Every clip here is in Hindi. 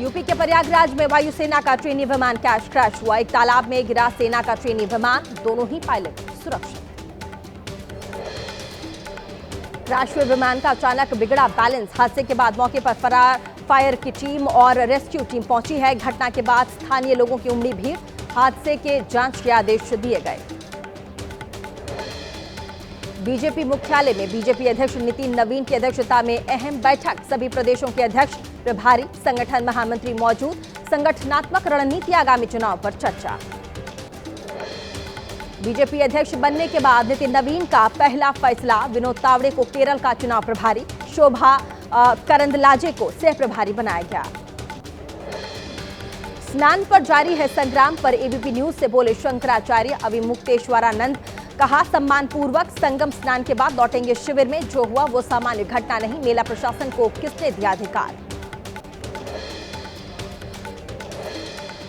यूपी के प्रयागराज में वायुसेना का ट्रेनी विमान क्रैश हुआ। एक तालाब में गिरा सेना का ट्रेनी विमान, दोनों ही पायलट सुरक्षित। क्रैश हुए विमान का अचानक बिगड़ा बैलेंस। हादसे के बाद मौके पर फायर की टीम और रेस्क्यू टीम पहुंची है। घटना के बाद स्थानीय लोगों की उमड़ी भीड़। हादसे के जांच के आदेश दिए गए। बीजेपी मुख्यालय में बीजेपी अध्यक्ष नितिन नवीन की अध्यक्षता में अहम बैठक। सभी प्रदेशों के अध्यक्ष, प्रभारी, संगठन महामंत्री मौजूद। संगठनात्मक रणनीति, आगामी चुनाव पर चर्चा। बीजेपी अध्यक्ष बनने के बाद नितिन नवीन का पहला फैसला, विनोद तावड़े को केरल का चुनाव प्रभारी, शोभा करंदलाजे को सह प्रभारी बनाया गया। स्नान पर जारी है संग्राम, पर एबीपी न्यूज से बोले शंकराचार्य अविमुक्तेश्वरानंद। कहा, सम्मानपूर्वक संगम स्नान के बाद लौटेंगे शिविर में। जो हुआ वो सामान्य घटना नहीं, मेला प्रशासन को किसने दिया अधिकार।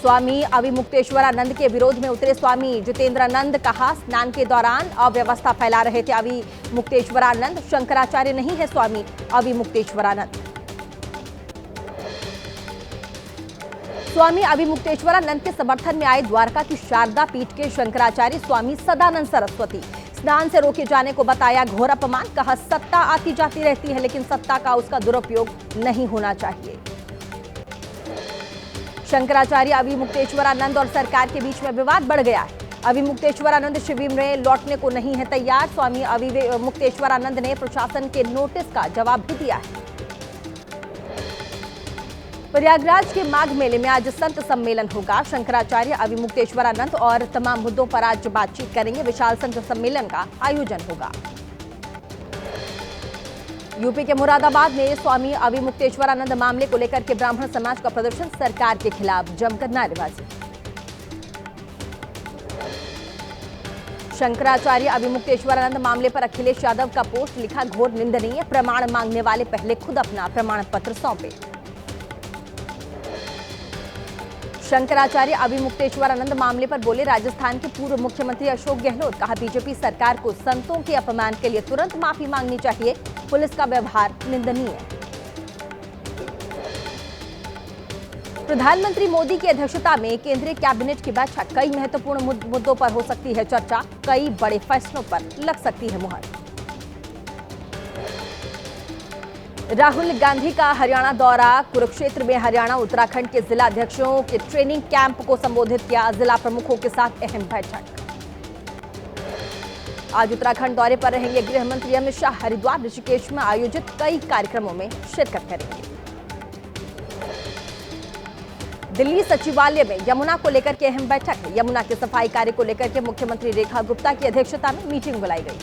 स्वामी अविमुक्तेश्वरानंद के विरोध में उतरे स्वामी जितेंद्रानंद। कहा, स्नान के दौरान अव्यवस्था फैला रहे थे अविमुक्तेश्वरानंद। शंकराचार्य नहीं है स्वामी अविमुक्तेश्वरानंद। स्वामी अविमुक्तेश्वरानंद के समर्थन में आए द्वारका की शारदा पीठ के शंकराचार्य स्वामी सदानंद सरस्वती। स्नान से रोके जाने को बताया घोर अपमान। कहा, सत्ता आती जाती रहती है, लेकिन सत्ता का उसका दुरुपयोग नहीं होना चाहिए। शंकराचार्य अविमुक्तेश्वरानंद और सरकार के बीच में विवाद बढ़ गया है। अविमुक्तेश्वरानंद शिविर में लौटने को नहीं है तैयार। स्वामी अविमुक्तेश्वरानंद ने प्रशासन के नोटिस का जवाब भी दिया है। प्रयागराज के माघ मेले में आज संत सम्मेलन होगा। शंकराचार्य अविमुक्तेश्वरानंद और तमाम मुद्दों पर आज बातचीत करेंगे। विशाल संत सम्मेलन का आयोजन होगा। यूपी के मुरादाबाद में स्वामी अविमुक्तेश्वरानंद मामले को लेकर के ब्राह्मण समाज का प्रदर्शन, सरकार के खिलाफ जमकर नारेबाजी। शंकराचार्य अविमुक्तेश्वरानंद मामले पर अखिलेश यादव का पोस्ट लिखा, घोर निंदनीय। प्रमाण मांगने वाले पहले खुद अपना प्रमाण पत्र सौंपे। शंकराचार्य अविमुक्तेश्वरानंद मामले पर बोले राजस्थान के पूर्व मुख्यमंत्री अशोक गहलोत। कहा, बीजेपी सरकार को संतों के अपमान के लिए तुरंत माफी मांगनी चाहिए। पुलिस का व्यवहार निंदनीय है। प्रधानमंत्री मोदी की अध्यक्षता में केंद्रीय कैबिनेट की बैठक। कई महत्वपूर्ण मुद्दों पर हो सकती है चर्चा। कई बड़े फैसलों पर लग सकती है मुहर। राहुल गांधी का हरियाणा दौरा। कुरुक्षेत्र में हरियाणा उत्तराखंड के जिला अध्यक्षों के ट्रेनिंग कैंप को संबोधित किया। जिला प्रमुखों के साथ अहम बैठक। आज उत्तराखंड दौरे पर रहेंगे गृह मंत्री अमित शाह। हरिद्वार, ऋषिकेश में आयोजित कई कार्यक्रमों में शिरकत करेंगे। दिल्ली सचिवालय में यमुना को लेकर के अहम बैठक है। यमुना के सफाई कार्य को लेकर के मुख्यमंत्री रेखा गुप्ता की अध्यक्षता में मीटिंग बुलाई गई।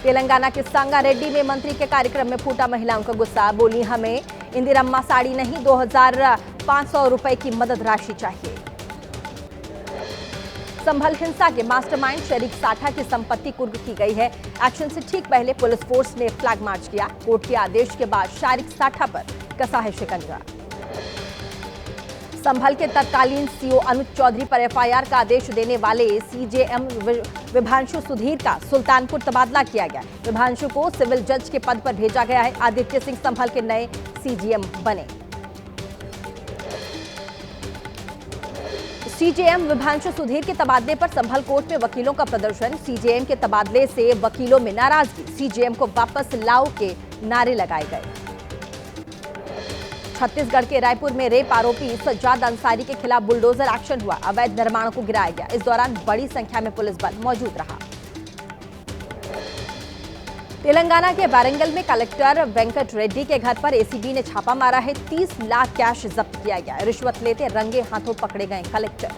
तेलंगाना के संगारेड्डी में मंत्री के कार्यक्रम में फूटा महिलाओं का गुस्सा। बोली, हमें इंदिरम्मा साड़ी नहीं, 2500 रुपए की मदद राशि चाहिए। संभल हिंसा के मास्टरमाइंड शरीक साठा की संपत्ति कुर्क की गई है। एक्शन से ठीक पहले पुलिस फोर्स ने फ्लैग मार्च किया। कोर्ट के आदेश के बाद शरीक साठा पर कसा है शिकंजा। संभल के तत्कालीन सीओ अनुज चौधरी पर एफआईआर का आदेश देने वाले सीजेएम विभांशु सुधीर का सुल्तानपुर तबादला किया गया। विभांशु को सिविल जज के पद पर भेजा गया है। आदित्य सिंह संभल के नए सीजीएम बने। सीजेएम विभांशु सुधीर के तबादले पर संभल कोर्ट में वकीलों का प्रदर्शन। सीजेएम के तबादले से वकीलों में नाराजगी। सीजेएम को वापस लाओ के नारे लगाए गए। छत्तीसगढ़ के रायपुर में रेप आरोपी सज्जाद अंसारी के खिलाफ बुलडोजर एक्शन हुआ। अवैध निर्माणों को गिराया गया। इस दौरान बड़ी संख्या में पुलिस बल मौजूद रहा। तेलंगाना के वारंगल में कलेक्टर वेंकट रेड्डी के घर पर एसीबी ने छापा मारा है। 30 लाख कैश जब्त किया गया। रिश्वत लेते रंगे हाथों पकड़े गए कलेक्टर।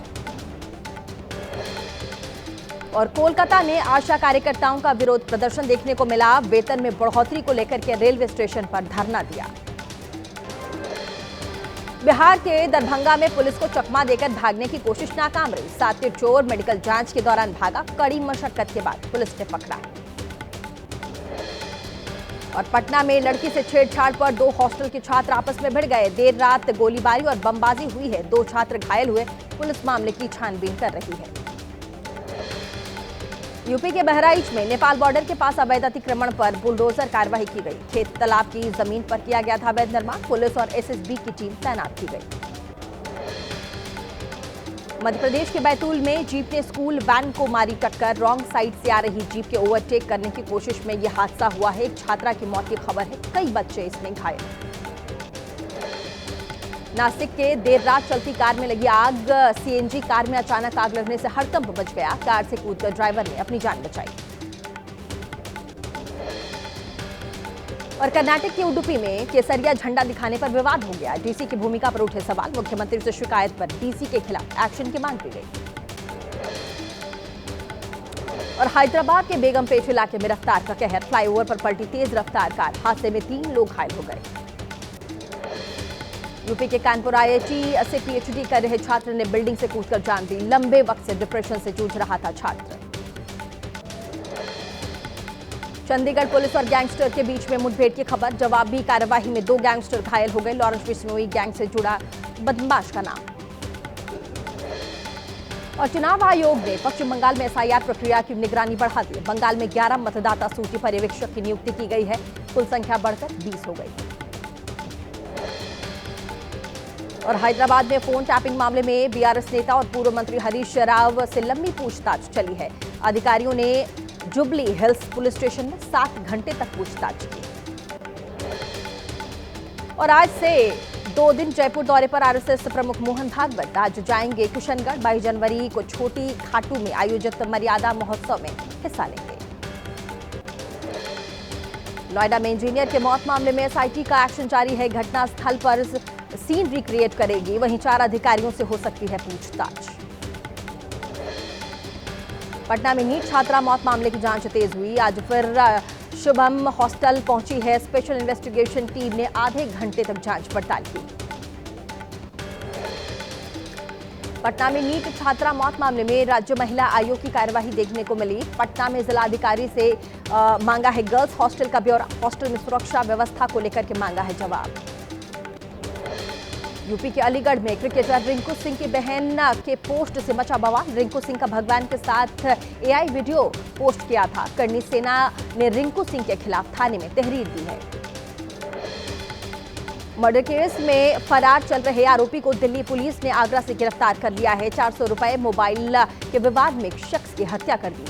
और कोलकाता में आशा कार्यकर्ताओं का विरोध प्रदर्शन देखने को मिला। वेतन में बढ़ोतरी को लेकर के रेलवे स्टेशन पर धरना दिया। बिहार के दरभंगा में पुलिस को चकमा देकर भागने की कोशिश नाकाम रही। साथी चोर मेडिकल जांच के दौरान भागा। कड़ी मशक्कत के बाद पुलिस ने पकड़ा। और पटना में लड़की से छेड़छाड़ पर 2 हॉस्टल के छात्र आपस में भिड़ गए। देर रात गोलीबारी और बमबाजी हुई है। 2 छात्र घायल हुए। पुलिस मामले की छानबीन कर रही है। यूपी के बहराइच में नेपाल बॉर्डर के पास अवैध अतिक्रमण पर बुलडोजर कार्रवाई की गई। खेत तालाब की जमीन पर किया गया था अवैध निर्माण। पुलिस और एसएसबी की टीम तैनात की गई। मध्य प्रदेश के बैतूल में जीप ने स्कूल वैन को मारी टक्कर। रॉन्ग साइड से आ रही जीप के ओवरटेक करने की कोशिश में यह हादसा हुआ है। एक छात्रा की मौत की खबर है, कई बच्चे इसमें घायल। नासिक के देर रात चलती कार में लगी आग। सीएनजी कार में अचानक आग लगने से हड़कंप मच गया। कार से कूदकर ड्राइवर ने अपनी जान बचाई। और कर्नाटक के उडुपी में केसरिया झंडा दिखाने पर विवाद हो गया। डीसी की भूमिका पर उठे सवाल। मुख्यमंत्री से शिकायत पर डीसी के खिलाफ एक्शन की मांग की गई। और हैदराबाद के बेगमपेट इलाके में रफ्तार का कहर। फ्लाईओवर पर पलटी तेज रफ्तार कार। हादसे में 3 लोग घायल हो गए। यूपी के कानपुर आईआईटी से पीएचडी कर रहे छात्र ने बिल्डिंग से कूदकर जान दी। लंबे वक्त से डिप्रेशन से जूझ रहा था छात्र। चंडीगढ़ पुलिस और गैंगस्टर के बीच में मुठभेड़ की खबर। जवाबी कार्रवाई में 2 गैंगस्टर घायल हो गए। लॉरेंस बिश्नोई गैंग से जुड़ा बदमाश का नाम। और चुनाव आयोग ने पश्चिम बंगाल में एसआईआर प्रक्रिया की निगरानी बढ़ा दी। बंगाल में 11 मतदाता सूची पर्यवेक्षक की नियुक्ति की गई है। कुल संख्या बढ़कर 20 हो गई। और हैदराबाद में फोन टैपिंग मामले में बीआरएस नेता और पूर्व मंत्री हरीश राव से लंबी पूछताछ चली है। अधिकारियों ने जुबली हिल्स पुलिस स्टेशन में 7 घंटे तक पूछताछ की। और आज से 2 दिन जयपुर दौरे पर आरएसएस प्रमुख मोहन भागवत। आज जाएंगे किशनगढ़। 22 जनवरी को छोटी खाटू में आयोजित मर्यादा महोत्सव में हिस्सा लेंगे। नोएडा में इंजीनियर के मौत मामले में एसआईटी का एक्शन जारी है। घटनास्थल पर सीन रिक्रिएट करेगी। वहीं 4 अधिकारियों से हो सकती है पूछताछ। पटना में नीट छात्रा मौत मामले की जांच तेज हुई। आज फिर शुभम हॉस्टल पहुंची है। स्पेशल इन्वेस्टिगेशन टीम ने आधे घंटे तक जांच पड़ताल की। पटना में नीट छात्रा मौत मामले में राज्य महिला आयोग की कार्यवाही देखने को मिली। पटना में जिलाधिकारी से मांगा है गर्ल्स हॉस्टल का ब्यौरा। हॉस्टल में सुरक्षा व्यवस्था को लेकर के मांगा है जवाब। यूपी के अलीगढ़ में क्रिकेटर रिंकू सिंह की बहन के पोस्ट से मचा बवाल। रिंकू सिंह का भगवान के साथ एआई वीडियो पोस्ट किया था। करनी सेना ने रिंकू सिंह के खिलाफ थाने में तहरीर दी है। मर्डर केस में फरार चल रहे आरोपी को दिल्ली पुलिस ने आगरा से गिरफ्तार कर लिया है। 400 रुपए मोबाइल के विवाद में एक शख्स की हत्या कर दी।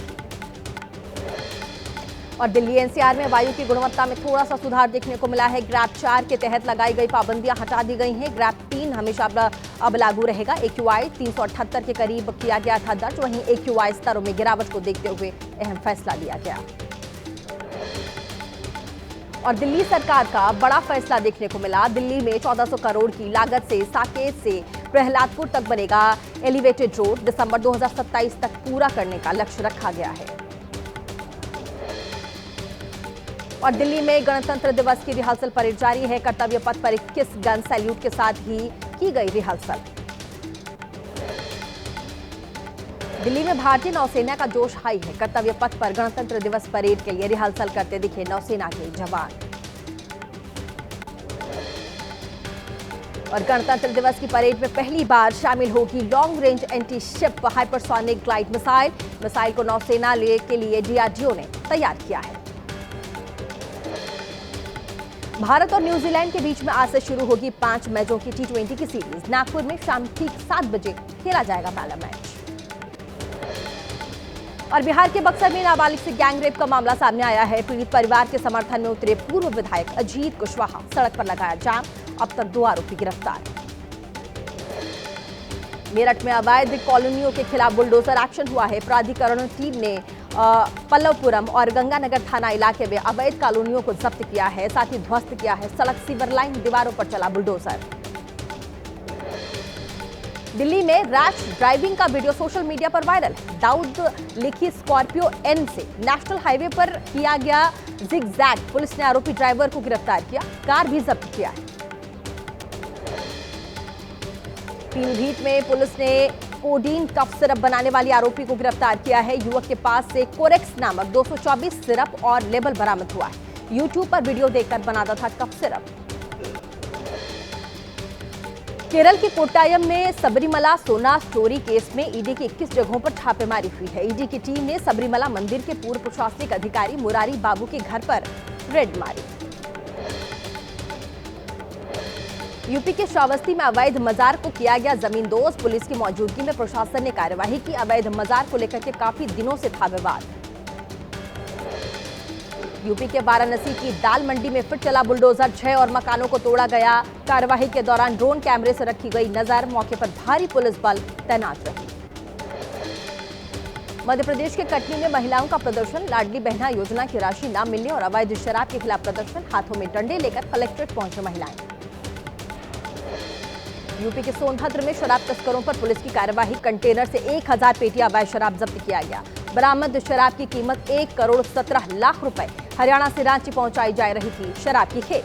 और दिल्ली एनसीआर में वायु की गुणवत्ता में थोड़ा सा सुधार देखने को मिला है। ग्रैप 4 के तहत लगाई गई पाबंदियां हटा दी गई हैं। ग्रैप 3 हमेशा अब लागू रहेगा। एक्यूआई 378 के करीब किया गया था दर्ज। वहीं एक्यूआई स्तरों में गिरावट को देखते हुए अहम फैसला लिया गया। और दिल्ली सरकार का बड़ा फैसला देखने को मिला। दिल्ली में 1400 करोड़ की लागत से साकेत से प्रहलादपुर तक बनेगा एलिवेटेड रोड। दिसंबर 2027 तक पूरा करने का लक्ष्य रखा गया है। और दिल्ली में गणतंत्र दिवस की रिहर्सल परेड जारी है। कर्तव्य पथ पर 21 गन सैल्यूट के साथ ही की गई रिहर्सल। दिल्ली में भारतीय नौसेना का जोश हाई है। कर्तव्य पथ पर गणतंत्र दिवस परेड के लिए रिहर्सल करते दिखे नौसेना के जवान। और गणतंत्र दिवस की परेड में पहली बार शामिल होगी long range anti ship hypersonic glide missile. Missile को नौसेना के लिए डीआरडीओ ने तैयार किया है। भारत और न्यूजीलैंड के बीच में आज से शुरू होगी 5 मैचों की T20 की सीरीज। नागपुर में शाम ठीक 7 बजे खेला जाएगा पहला मैच। और बिहार के बक्सर में नाबालिग से गैंगरेप का मामला सामने आया है। पीड़ित परिवार के समर्थन में उतरे पूर्व विधायक अजीत कुशवाहा। सड़क पर लगाया जाम। अब तक 2 आरोपी गिरफ्तार। मेरठ में अवैध कॉलोनियों के खिलाफ बुलडोजर एक्शन हुआ है। प्राधिकरण टीम ने पल्लवपुरम और गंगानगर थाना इलाके में अवैध कॉलोनियों को जब्त किया है। साथ ही ध्वस्त किया है सड़क, सीवर लाइन, दीवारों पर चला बुलडोजर। दिल्ली में रैश ड्राइविंग का वीडियो सोशल मीडिया पर वायरल। दाऊद लिखी स्कॉर्पियो एन से नेशनल हाईवे पर किया गया जिगजैग। पुलिस ने आरोपी ड्राइवर को गिरफ्तार किया। कार भी जब्त किया है। पीलीभीत में पुलिस ने कोडीन कफ सिरप बनाने वाले आरोपी को गिरफ्तार किया है। युवक के पास से कोरेक्स नामक 224 सिरप और लेबल बरामद हुआ है। यूट्यूब पर वीडियो देखकर बनाता था कफ सिरप। केरल के कोट्टायम में सबरीमला सोना चोरी केस में ईडी की 21 जगहों पर छापेमारी हुई है। ईडी की टीम ने सबरीमला मंदिर के पूर्व प्रशासनिक अधिकारी मुरारी बाबू के घर पर रेड मारी। यूपी के श्रावस्ती में अवैध मजार को किया गया जमींदोज। पुलिस की मौजूदगी में प्रशासन ने कार्यवाही की। अवैध मजार को लेकर के काफी दिनों से था विवाद। यूपी के वाराणसी की दाल मंडी में फिर चला बुलडोजर। 6 और मकानों को तोड़ा गया। कार्यवाही के दौरान ड्रोन कैमरे से रखी गई नजर। मौके पर भारी पुलिस बल तैनात रही। मध्य प्रदेश के कटनी में महिलाओं का प्रदर्शन। लाडली बहना योजना की राशि न मिलने और अवैध शराब के खिलाफ प्रदर्शन। हाथों में डंडे लेकर कलेक्ट्रेट पहुंचे महिलाएं। यूपी के सोनभद्र में शराब तस्करों पर पुलिस की कार्यवाही। कंटेनर से 1000 पेटी अवैध शराब जब्त किया गया। बरामद शराब की कीमत 1 करोड़ 17 लाख रुपए। हरियाणा से रांची पहुंचाई जा रही थी शराब की खेप।